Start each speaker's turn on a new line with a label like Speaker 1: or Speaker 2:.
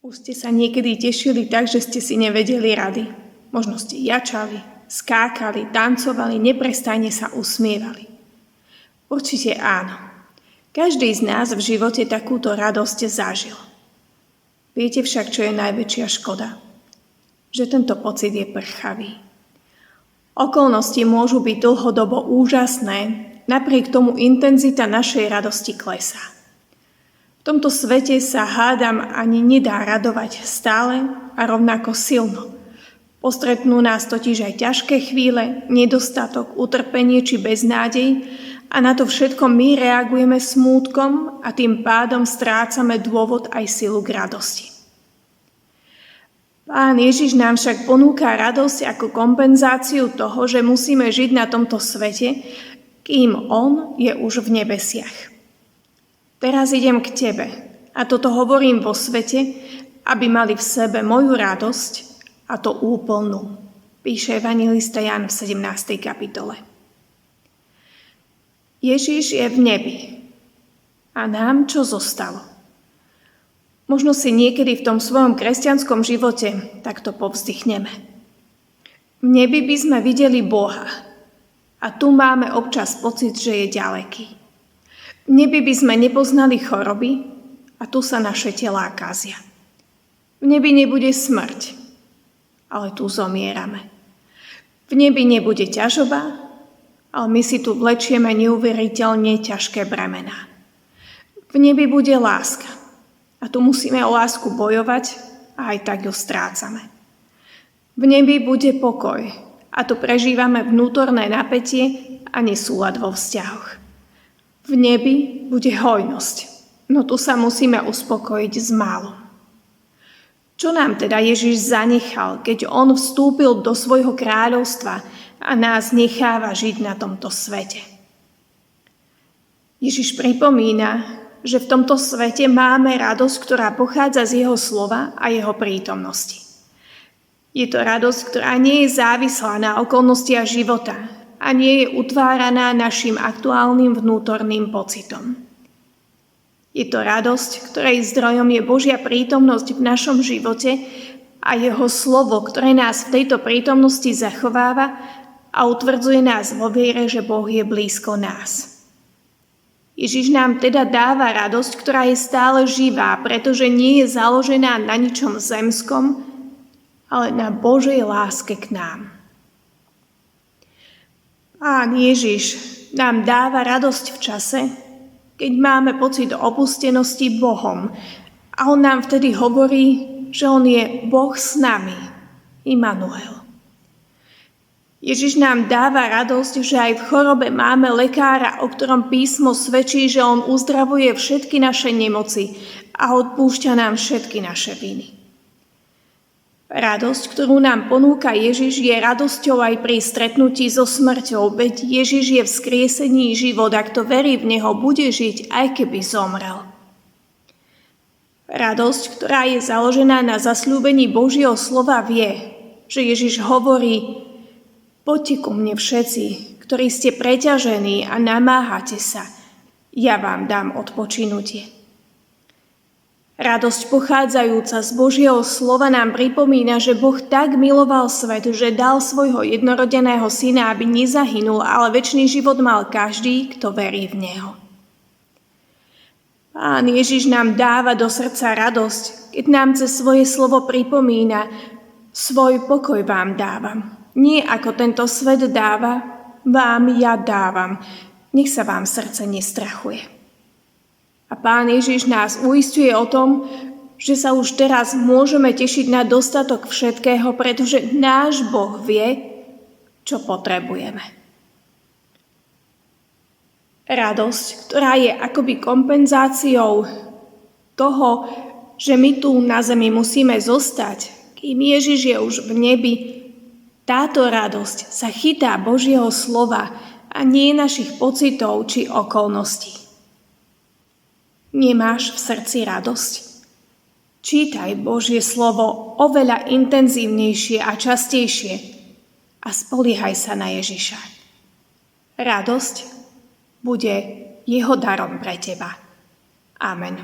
Speaker 1: Už ste sa niekedy tešili tak, že ste si nevedeli rady. Možno ste jačali, skákali, tancovali, neprestajne sa usmievali. Určite áno. Každý z nás v živote takúto radosť zažil. Viete však, čo je najväčšia škoda? Že tento pocit je prchavý. Okolnosti môžu byť dlhodobo úžasné, napriek tomu intenzita našej radosti klesá. V tomto svete sa hádam ani nedá radovať stále a rovnako silno. Postretnú nás totiž aj ťažké chvíle, nedostatok, utrpenie či beznádej a na to všetko my reagujeme smútkom a tým pádom strácame dôvod aj silu k radosti. Pán Ježiš nám však ponúka radosť ako kompenzáciu toho, že musíme žiť na tomto svete, kým On je už v nebesiach. Teraz idem k tebe a toto hovorím vo svete, aby mali v sebe moju radosť a to úplnú, píše evanjelista Ján v 17. kapitole. Ježiš je v nebi a nám čo zostalo? Možno si niekedy v tom svojom kresťanskom živote takto povzdychneme. V nebi by sme videli Boha a tu máme občas pocit, že je ďaleký. V nebi by sme nepoznali choroby a tu sa naše telá kazia. V nebi nebude smrť, ale tu zomierame. V nebi nebude ťažoba, ale my si tu vlečieme neuveriteľne ťažké bremená. V nebi bude láska a tu musíme o lásku bojovať a aj tak ju strácame. V nebi bude pokoj a tu prežívame vnútorné napätie a nesúlad vo vzťahoch. V nebi bude hojnosť, no tu sa musíme uspokojiť s málom. Čo nám teda Ježiš zanechal, keď On vstúpil do svojho kráľovstva a nás necháva žiť na tomto svete? Ježiš pripomína, že v tomto svete máme radosť, ktorá pochádza z Jeho slova a Jeho prítomnosti. Je to radosť, ktorá nie je závislá na okolnostiach života a nie je utváraná našim aktuálnym vnútorným pocitom. Je to radosť, ktorej zdrojom je Božia prítomnosť v našom živote a Jeho slovo, ktoré nás v tejto prítomnosti zachováva a utvrdzuje nás vo viere, že Boh je blízko nás. Ježiš nám teda dáva radosť, ktorá je stále živá, pretože nie je založená na ničom zemskom, ale na Božej láske k nám. Pán Ježiš nám dáva radosť v čase, keď máme pocit opustenosti Bohom a On nám vtedy hovorí, že On je Boh s nami, Immanuel. Ježiš nám dáva radosť, že aj v chorobe máme lekára, o ktorom písmo svedčí, že On uzdravuje všetky naše nemoci a odpúšťa nám všetky naše viny. Radosť, ktorú nám ponúka Ježiš, je radosťou aj pri stretnutí so smrťou, veď Ježiš je vzkriesení život a kto verí v Neho, bude žiť, aj keby zomrel. Radosť, ktorá je založená na zasľúbení Božieho slova, vie, že Ježiš hovorí: poďte ku mne všetci, ktorí ste preťažení a namáhate sa, ja vám dám odpočinutie. Radosť pochádzajúca z Božieho slova nám pripomína, že Boh tak miloval svet, že dal svojho jednorodeného syna, aby nezahynul, ale večný život mal každý, kto verí v Neho. Pán Ježiš nám dáva do srdca radosť, keď nám cez svoje slovo pripomína: svoj pokoj vám dávam. Nie ako tento svet dáva, vám ja dávam. Nech sa vám srdce nestrachuje. A Pán Ježiš nás uisťuje o tom, že sa už teraz môžeme tešiť na dostatok všetkého, pretože náš Boh vie, čo potrebujeme. Radosť, ktorá je akoby kompenzáciou toho, že my tu na zemi musíme zostať, kým Ježiš je už v nebi, táto radosť sa chytá Božieho slova a nie našich pocitov či okolností. Nemáš v srdci radosť? Čítaj Božie slovo oveľa intenzívnejšie a častejšie a spoliehaj sa na Ježiša. Radosť bude jeho darom pre teba. Amen.